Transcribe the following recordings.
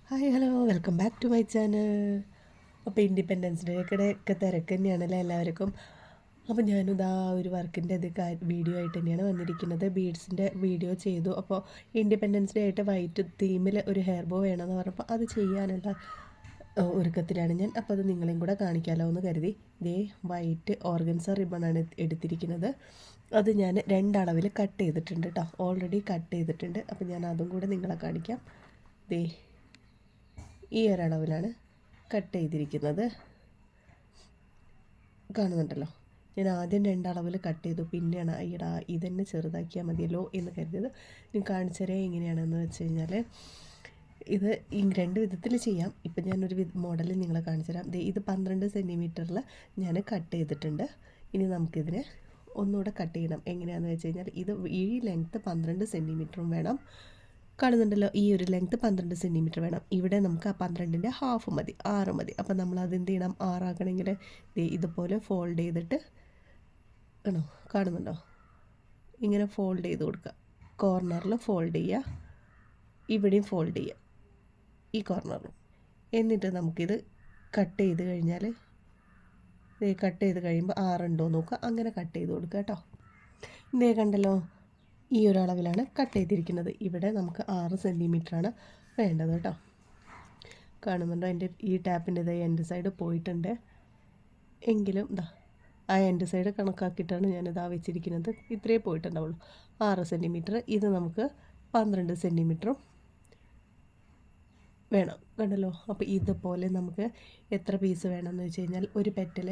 Hi hello welcome back to my channel. അപ്പോൾ independence day ഒക്കെ തിരക്ക് തന്നെയാണല്ലോ എല്ലാവർക്കും. അപ്പോൾ ഞാനിതാ ഒരു വർക്കിൻ്റെ വീഡിയോ ആയിട്ട് തന്നെയാണ് വന്നിരിക്കുന്നത്. ബീഡ്സിൻ്റെ വീഡിയോ ചെയ്തു. അപ്പോൾ ഇൻഡിപെൻഡൻസ് ഡേ ആയിട്ട് വൈറ്റ് തീമിൽ ഒരു ഹെയർ ബോ വേണമെന്ന് പറഞ്ഞപ്പോൾ അത് ചെയ്യാനുള്ള ഒരുക്കത്തിലാണ് ഞാൻ. അപ്പോൾ അത് നിങ്ങളെയും കൂടെ കാണിക്കാമല്ലോ എന്ന് കരുതി ദേ വൈറ്റ് ഓർഗൻസ റിബണാണ് എടുത്തിരിക്കുന്നത്. അത് ഞാൻ രണ്ടളവിൽ കട്ട് ചെയ്തിട്ടുണ്ട് കേട്ടോ. ഓൾറെഡി കട്ട് ചെയ്തിട്ടുണ്ട്. അപ്പോൾ ഞാൻ അതും കൂടെ നിങ്ങളെ കാണിക്കാം. ദേ ഈ ഒരളവിലാണ് കട്ട് ചെയ്തിരിക്കുന്നത്. കാണുന്നുണ്ടല്ലോ. ഞാൻ ആദ്യം രണ്ടളവിൽ കട്ട് ചെയ്തു. പിന്നെയാണ് ഈടാ ഇതന്നെ ചെറുതാക്കിയാൽ മതിയല്ലോ എന്ന് കരുതിയത്. ഞാൻ കാണിച്ചു തരാം എങ്ങനെയാണെന്ന് വെച്ച് കഴിഞ്ഞാൽ ഇത് ഈ രണ്ട് വിധത്തിൽ ചെയ്യാം. ഇപ്പം ഞാനൊരു മോഡൽ നിങ്ങളെ കാണിച്ചു തരാം. ഇത് 12 സെൻറ്റിമീറ്ററിൽ ഞാൻ കട്ട് ചെയ്തിട്ടുണ്ട്. ഇനി നമുക്കിതിനെ ഒന്നുകൂടെ കട്ട് ചെയ്യണം. എങ്ങനെയാണെന്ന് വെച്ച് കഴിഞ്ഞാൽ ഇത് ഈ ലെങ്ത്ത് 12 സെൻറ്റിമീറ്ററും വേണം. കാണുന്നുണ്ടല്ലോ, ഈ ഒരു ലെങ്ത്ത് 12 സെൻറ്റിമീറ്റർ വേണം. ഇവിടെ നമുക്ക് ആ 12ൻ്റെ ഹാഫ് മതി, 6 മതി. അപ്പോൾ നമ്മൾ അതെന്ത് ചെയ്യണം, 6 ആക്കണമെങ്കിൽ ഇതുപോലെ ഫോൾഡ് ചെയ്തിട്ട് ആണോ കാണുന്നുണ്ടോ, ഇങ്ങനെ ഫോൾഡ് ചെയ്ത് കൊടുക്കുക. കോർണറിൽ ഫോൾഡ് ചെയ്യുക, ഇവിടെയും ഫോൾഡ് ചെയ്യുക ഈ കോർണറിൽ. എന്നിട്ട് നമുക്കിത് കട്ട് ചെയ്ത് കഴിഞ്ഞാൽ കട്ട് ചെയ്ത് കഴിയുമ്പോൾ 6 ഉണ്ടോ നോക്കുക. അങ്ങനെ കട്ട് ചെയ്ത് കൊടുക്കുക കേട്ടോ. ഇതേ കണ്ടല്ലോ, ഈ ഒരു അളവിലാണ് കട്ട് ചെയ്തിരിക്കുന്നത്. ഇവിടെ നമുക്ക് 6 സെൻറ്റിമീറ്ററാണ് വേണ്ടത് കേട്ടോ. കാണുന്നുണ്ടോ, എൻ്റെ ഈ ടാപ്പിൻ്റെ എൻഡ് സൈഡ് പോയിട്ടുണ്ട്. എങ്കിലും ഇതാ ആ എൻഡ് സൈഡ് കണക്കാക്കിയിട്ടാണ് ഞാനിതാ വെച്ചിരിക്കുന്നത്. ഇത്രയേ പോയിട്ടുണ്ടാവുള്ളൂ, 6 സെൻറ്റിമീറ്റർ. ഇത് നമുക്ക് 12 സെൻറ്റിമീറ്ററും വേണം. കണ്ടല്ലോ. അപ്പോൾ ഇതുപോലെ നമുക്ക് എത്ര പീസ് വേണമെന്ന് വെച്ച് കഴിഞ്ഞാൽ ഒരു പെറ്റൽ,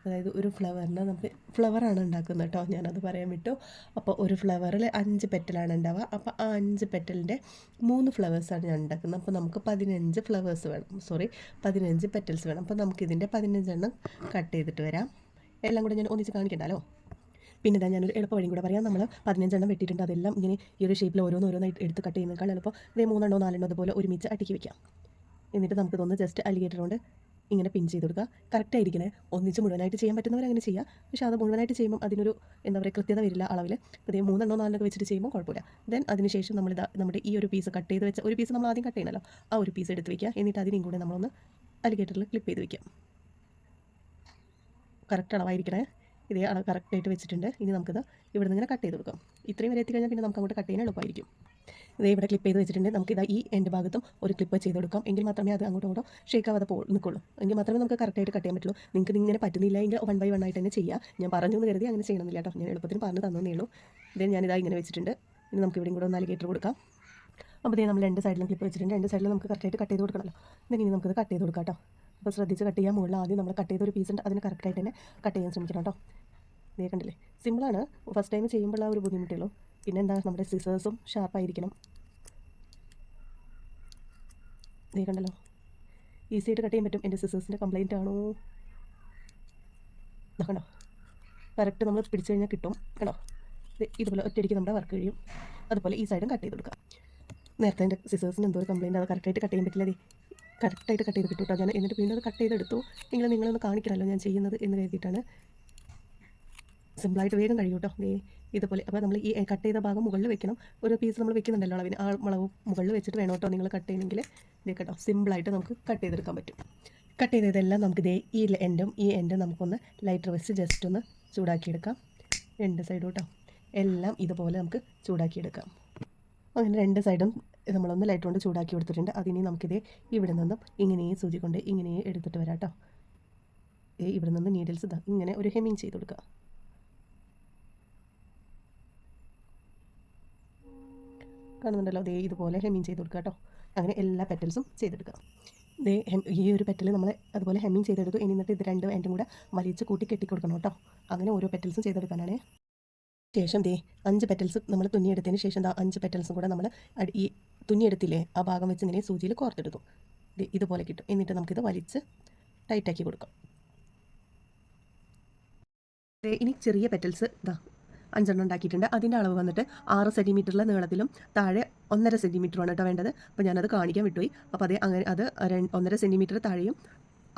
അതായത് ഒരു ഫ്ലവറിന് നമുക്ക് ഫ്ലവറാണ് ഉണ്ടാക്കുന്നത് കേട്ടോ, ഞാനത് പറയാൻ വിട്ടു. അപ്പോൾ ഒരു ഫ്ലവറിൽ 5 പെറ്റലാണ് ഉണ്ടാവുക. അപ്പോൾ ആ 5 പെറ്റലിൻ്റെ 3 ഫ്ലവേഴ്സാണ് ഞാൻ ഉണ്ടാക്കുന്നത്. അപ്പോൾ നമുക്ക് 15 ഫ്ലവേഴ്സ് വേണം, 15 പെറ്റൽസ് വേണം. അപ്പോൾ നമുക്കിതിൻ്റെ 15 എണ്ണം കട്ട് ചെയ്തിട്ട് വരാം. എല്ലാം കൂടെ ഞാൻ ഒന്നിച്ച് കാണിക്കണ്ടല്ലോ. പിന്നെ ഇതാ ഞാനൊരു എളുപ്പ വഴിയും കൂടെ പറയാം. നമ്മൾ 15 എണ്ണം വെട്ടിയിട്ടുണ്ട്. അതെല്ലാം ഇങ്ങനെ ഈ ഒരു ഷേപ്പിൽ ഓരോന്നായിട്ട് എടുത്ത് കട്ട് ചെയ്യുന്നതിനേക്കാൾ എളുപ്പം ഇതേ 3 എണ്ണോ 4 എണ്ണോ അതുപോലെ ഒരുമിച്ച് അടുക്കി വെക്കാം. എന്നിട്ട് നമുക്കിതൊന്ന് ജസ്റ്റ് അലിഗേറ്റർ കൊണ്ട് ഇങ്ങനെ പിൻ ചെയ്ത് കൊടുക്കുക. കറക്റ്റായിരിക്കണേ. ഒന്നിച്ച് മുഴുവനായിട്ട് ചെയ്യാൻ പറ്റുന്നവർ അങ്ങനെ ചെയ്യുക. പക്ഷേ അത് മുഴുവനായിട്ട് ചെയ്യുമ്പോൾ അതിനൊരു എന്താ പറയുക കൃത്യത വരില്ല അളവിൽ. അതേ 3 എണ്ണോ 4 എണ്ണോ വെച്ചിട്ട് ചെയ്യുമ്പോൾ കുഴപ്പമില്ല. ദെൻ അതിനുശേഷം നമ്മളിതാ നമ്മുടെ ഈ ഒരു പീസ് കട്ട് ചെയ്ത് വെച്ച ഒരു പീസ് നമ്മൾ ആദ്യം കട്ട് ചെയ്യണമല്ലോ, ആ ഒരു പീസ് എടുത്ത് വയ്ക്കുക. എന്നിട്ട് അതിനെയും കൂടെ നമ്മളൊന്ന് അലിഗേറ്ററിൽ ക്ലിപ്പ് ചെയ്ത് വയ്ക്കാം. കറക്റ്റ് അളവായിരിക്കണേ. ഇതേ അളവ് കറക്റ്റായിട്ട് വെച്ചിട്ടുണ്ട്. ഇനി നമുക്കിത് ഇവിടെ നിന്ന് ഇങ്ങനെ കട്ട് ചെയ്ത് കൊടുക്കാം. ഇത്രയും വരെ എത്തിക്കഴിഞ്ഞാൽ പിന്നെ നമുക്ക് അങ്ങോട്ട് കട്ട് ചെയ്യാൻ എളുപ്പമായിരിക്കും. ഇതേ ഇവിടെ ക്ലിപ്പ് ചെയ്ത് വെച്ചിട്ടുണ്ട്. നമുക്കിതാ ഈ എൻ്റെ ഭാഗത്തും ഒരു ക്ലിപ്പ് ചെയ്ത് കൊടുക്കാം. എങ്കിൽ മാത്രമേ അത് അങ്ങോട്ടും ഇങ്ങോട്ടും ഷേക്ക് ആവാതെ നിൽക്കുള്ളൂ. എങ്കിൽ മാത്രമേ നമുക്ക് കറക്റ്റായിട്ട് കട്ട് ചെയ്യാൻ പറ്റുള്ളൂ. നിങ്ങൾക്ക് ഇങ്ങനെ പറ്റുന്നില്ല എങ്കിൽ 1 by 1 ആയിട്ട് തന്നെ ചെയ്യുക. ഞാൻ പറഞ്ഞു എന്ന് കരുതി അങ്ങനെ ചെയ്യണമെന്നില്ല കേട്ടോ. ഞാൻ എളുപ്പത്തിന് പറഞ്ഞു തന്നേ ഉള്ളൂ. ഇതേ ഞാനിതാ ഇങ്ങനെ വെച്ചിട്ടുണ്ട്. ഇനി നമുക്ക് ഇവിടെയും കൂടെ ഒന്ന് അലിഗേറ്റർ കൊടുക്കാം. അപ്പോൾ ഇതേ നമ്മൾ 2 സൈഡിലും ക്ലിപ്പ് വെച്ചിട്ടുണ്ട്. 2 സൈഡിലും നമുക്ക് കറക്റ്റായിട്ട് കട്ട് ചെയ്ത് കൊടുക്കണമല്ലോ. ഇനി നമുക്കത് കട്ട് ചെയ്ത് കൊടുക്കാം കേട്ടോ. അപ്പോൾ ശ്രദ്ധിച്ച് കട്ട് ചെയ്യാൻ. മുകളിൽ ആദ്യം നമ്മൾ കട്ട് ചെയ്ത ഒരു പീസ് ഉണ്ട്, അതിന് കറക്റ്റായിട്ട് തന്നെ കട്ട് ചെയ്യാൻ ശ്രമിക്കണം കേട്ടോ. ഇതേ കണ്ടില്ലേ, സിമ്പിളാണ്. ഫസ്റ്റ് ടൈം ചെയ്യുമ്പോൾ ആ ഒരു ബുദ്ധിമുട്ടുള്ളൂ. പിന്നെ എന്താ, നമ്മുടെ സിസേഴ്സും ഷാർപ്പായിരിക്കണം. ഇതേ കണ്ടല്ലോ, ഈസി ആയിട്ട് കട്ട് ചെയ്യാൻ പറ്റും. എൻ്റെ സിസേഴ്സിൻ്റെ കംപ്ലയിൻ്റ് ആണോ കണ്ടോ, കറക്റ്റ് നമ്മൾ പിടിച്ചു കഴിഞ്ഞാൽ കിട്ടും കേട്ടോ. ഇതുപോലെ ഒറ്റയടിക്ക് നമ്മുടെ വർക്ക് കഴിയും. അതുപോലെ ഈ സൈഡും കട്ട് ചെയ്ത് കൊടുക്കാം. നേരത്തെ എൻ്റെ സിസേഴ്സിന് എന്തോ ഒരു കംപ്ലയിൻ്റ്, അത് കറക്റ്റായിട്ട് കട്ട് ചെയ്യാൻ പറ്റില്ല. കറക്റ്റായിട്ട് കട്ട് ചെയ്ത് കിട്ടും കേട്ടോ. ഞാൻ എന്നിട്ട് വീണ്ടും അത് കട്ട് ചെയ്തെടുത്തു. എങ്കിലും നിങ്ങളൊന്ന് കാണിക്കണമല്ലോ ഞാൻ ചെയ്യുന്നത് എന്ന് കരുതിയിട്ടാണ്. സിമ്പിളായിട്ട് വേഗം കഴിയും കേട്ടോ. ഇതുപോലെ. അപ്പോൾ നമ്മൾ ഈ കട്ട് ചെയ്ത ഭാഗം മുകളിൽ വെക്കണം. ഒരു പീസ് നമ്മൾ വെക്കുന്നുണ്ടല്ലോ അളവിന്, ആ മുളവ് മുകളിൽ വെച്ചിട്ട് വേണം കേട്ടോ നിങ്ങൾ കട്ട് ചെയ്യണമെങ്കിൽ. ഇത് കേട്ടോ, സിമ്പിളായിട്ട് നമുക്ക് കട്ട് ചെയ്തെടുക്കാൻ പറ്റും. കട്ട് ചെയ്തതെല്ലാം നമുക്ക് ഈ എൻഡും നമുക്കൊന്ന് ലൈറ്റർ വെച്ച് ജസ്റ്റ് ഒന്ന് ചൂടാക്കിയെടുക്കാം. 2 സൈഡും കേട്ടോ, എല്ലാം ഇതുപോലെ നമുക്ക് ചൂടാക്കിയെടുക്കാം. അങ്ങനെ 2 സൈഡും നമ്മളൊന്ന് ലൈറ്റർ കൊണ്ട് ചൂടാക്കി കൊടുത്തിട്ടുണ്ട്. അതിനി നമുക്കിതേ ഇവിടെ നിന്നും ഇങ്ങനെ സൂചി കൊണ്ട് ഇങ്ങനെ എടുത്തിട്ട് വരാം കേട്ടോ. ഇവിടെ നിന്ന് നീഡിൽസ് ഇതാ ഇങ്ങനെ ഒരു ഹെമ്മിങ് ചെയ്ത് കൊടുക്കുക. കാണുന്നുണ്ടല്ലോ, ഇതുപോലെ ഹെമ്മിങ് ചെയ്ത് കൊടുക്കുക കേട്ടോ. അങ്ങനെ എല്ലാ പെറ്റൽസും ചെയ്തെടുക്കുക. ഈ ഒരു പെറ്റൽ നമ്മൾ അതുപോലെ ഹെമ്മിങ് ചെയ്തെടുത്തു. എന്നിട്ട് ഇത് 2 എൻഡും കൂടെ വലിച്ച് കൂട്ടി കെട്ടിക്കൊടുക്കണം കേട്ടോ. അങ്ങനെ ഓരോ പെറ്റൽസും ചെയ്തെടുക്കാനാണ്. ശേഷം 5 പെറ്റൽസ് നമ്മൾ തുന്നിയെടുത്തതിന് ശേഷം 5 പെറ്റൽസും കൂടെ നമ്മൾ ഈ തുന്നിയെടുത്തില്ലേ ആ ഭാഗം വെച്ച് ഇങ്ങനെ സൂചിയിൽ കോർത്തെടുത്തു. ഇതുപോലെ കിട്ടും. എന്നിട്ട് നമുക്കിത് വലിച്ച് ടൈറ്റാക്കി കൊടുക്കാം. ഇനി ചെറിയ പെറ്റൽസ് 5 എണ്ണം ഉണ്ടാക്കിയിട്ടുണ്ട്. അതിൻ്റെ അളവ് വന്നിട്ട് 6 സെൻറ്റിമീറ്ററിലെ നീളത്തിലും താഴെ 1.5 സെൻറ്റിമീറ്ററുമാണ് കേട്ടോ വേണ്ടത്. അപ്പോൾ ഞാനത് കാണിക്കാൻ വിട്ടുപോയി. അപ്പോൾ അങ്ങനെ അത് 1.5 സെൻറ്റിമീറ്റർ താഴെയും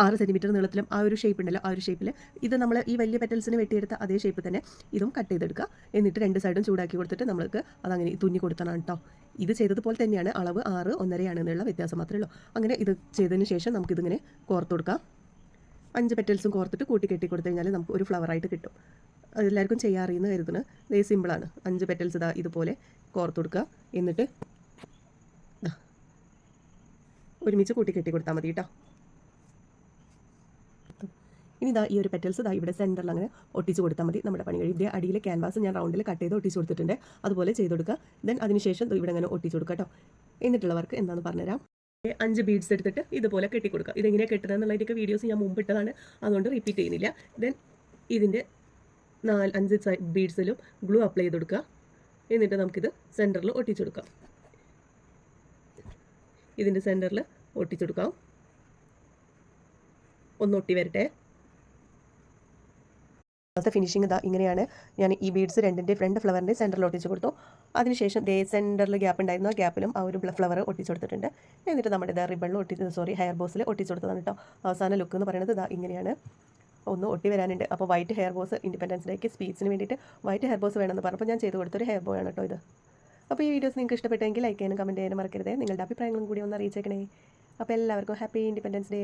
6 സെൻറ്റിമീറ്റർ നീളത്തിലും ആ ഒരു ഷേപ്പ് ഉണ്ടല്ലോ, ആ ഒരു ഷേപ്പിൽ ഇത് നമ്മൾ ഈ വലിയ പെറ്റൽസിന് വെട്ടിയെടുത്ത അതേ ഷേപ്പ് തന്നെ ഇതും കട്ട് ചെയ്തെടുക്കുക. എന്നിട്ട് 2 സൈഡും ചൂടാക്കി കൊടുത്തിട്ട് നമ്മൾക്ക് അതങ്ങനെ തുന്നി കൊടുത്തണം കേട്ടോ. ഇത് ചെയ്തതുപോലെ തന്നെയാണ്, അളവ് 6 1.5 എന്നുള്ള വ്യത്യാസം മാത്രമേ ഉള്ളൂ. അങ്ങനെ ഇത് ചെയ്തതിന് ശേഷം നമുക്കിതിങ്ങനെ കോർത്ത് കൊടുക്കാം. 5 പെറ്റൽസും കോർത്തിട്ട് കൂട്ടി കെട്ടി കൊടുത്തു കഴിഞ്ഞാൽ നമുക്ക് ഒരു ഫ്ലവറായിട്ട് കിട്ടും. അതെല്ലാവർക്കും ചെയ്യാറിയെന്ന് കരുതുന്നത്. ഇത് സിമ്പിളാണ്. 5 പെറ്റൽസ് ഇതാ ഇതുപോലെ കോർത്ത് കൊടുക്കുക. എന്നിട്ട് ഒരുമിച്ച് കൂട്ടി കെട്ടി കൊടുത്താൽ മതി കേട്ടോ. ഇനി ഇതാ ഈ ഒരു പെറ്റൽസ് ഇതാ ഇവിടെ സെൻറ്ററിൽ അങ്ങനെ ഒട്ടിച്ച് കൊടുത്താൽ മതി. നമ്മുടെ പണി കഴിയും. ഇതിൻ്റെ അടിയിലെ ക്യാൻവാസ് ഞാൻ റൗണ്ടിൽ കട്ട് ചെയ്ത് ഒട്ടിച്ച് കൊടുത്തിട്ടുണ്ട്. അതുപോലെ ചെയ്ത് കൊടുക്കുക. ദെൻ അതിനുശേഷം ഇവിടെ അങ്ങനെ ഒട്ടിച്ച് കൊടുക്കുക കേട്ടോ. എന്നിട്ടുള്ളവർക്ക് എന്താണെന്ന് പറഞ്ഞുതരാം. 5 ബീഡ്സ് എടുത്തിട്ട് ഇതുപോലെ കെട്ടി കൊടുക്കുക. ഇതെങ്ങനെയാണ് കെട്ടുന്നത് എന്നുള്ളതിൻ്റെയൊക്കെ വീഡിയോസ് ഞാൻ മുമ്പ് ഇട്ടതാണ്, അതുകൊണ്ട് റിപ്പീറ്റ് ചെയ്യുന്നില്ല. ദെൻ ഇതിൻ്റെ 5 ബീഡ്സിലും ഗ്ലൂ അപ്ലൈ ചെയ്ത് കൊടുക്കുക. എന്നിട്ട് നമുക്കിത് സെൻറ്ററിൽ ഒട്ടിച്ചു കൊടുക്കാം. ഇതിൻ്റെ സെൻറ്ററിൽ ഒട്ടിച്ചു കൊടുക്കാം. ഒന്ന് ഒട്ടി വരട്ടെ. ഫിനിഷിങ് ഇതാ ഇങ്ങനെയാണ്. ഞാൻ ഈ ബീഡ്സ് രണ്ടിൻ്റെ ഫ്രണ്ട് ഫ്ലവറിൻ്റെ സെൻറ്ററിൽ ഒട്ടിച്ച് കൊടുത്തു. അതിനുശേഷം ദേ സെൻറ്ററിൽ ഗ്യാപ്പ് ഉണ്ടായിരുന്നു, ആ ഗ്യാപ്പിലും ആ ഒരു ഫ്ലവർ ഒട്ടിച്ച് കൊടുത്തിട്ടുണ്ട്. എന്നിട്ട് നമ്മുടെ ഇതാ റിബണിൽ ഹെയർ ബോസിൽ ഒട്ടിച്ച് കൊടുത്തതാണ് കേട്ടോ. അവസാന ലുക്ക് എന്ന് പറയുന്നത് ഇതാ ഇങ്ങനെയാണ്. ഒന്ന് ഒട്ടി വരാനുണ്ട്. അപ്പോൾ വൈറ്റ് ഹെയർ ബോസ് ഇൻഡിപെൻഡൻസ് ഡേക്ക് സ്പീച്ചിന് വേണ്ടിയിട്ട് വൈറ്റ് ഹെയർ ബോസ് വേണമെന്ന് പറഞ്ഞപ്പോൾ ഞാൻ ചെയ്ത് കൊടുത്തൊരു ഹെയർ ബോ ആണ് കേട്ടോ ഇത്. അപ്പോൾ ഈ വീഡിയോസ് നിങ്ങൾക്ക് ഇഷ്ടപ്പെട്ടെങ്കിൽ ലൈക്ക് ചെയ്യാനും കമൻറ്റ് ചെയ്യാനും മറക്കരുത്. നിങ്ങളുടെ അഭിപ്രായങ്ങളും കൂടി ഒന്ന് അറിയിച്ചേക്കണേ. അപ്പോൾ എല്ലാവർക്കും ഹാപ്പി ഇൻഡിപെൻഡൻസ് ഡേ.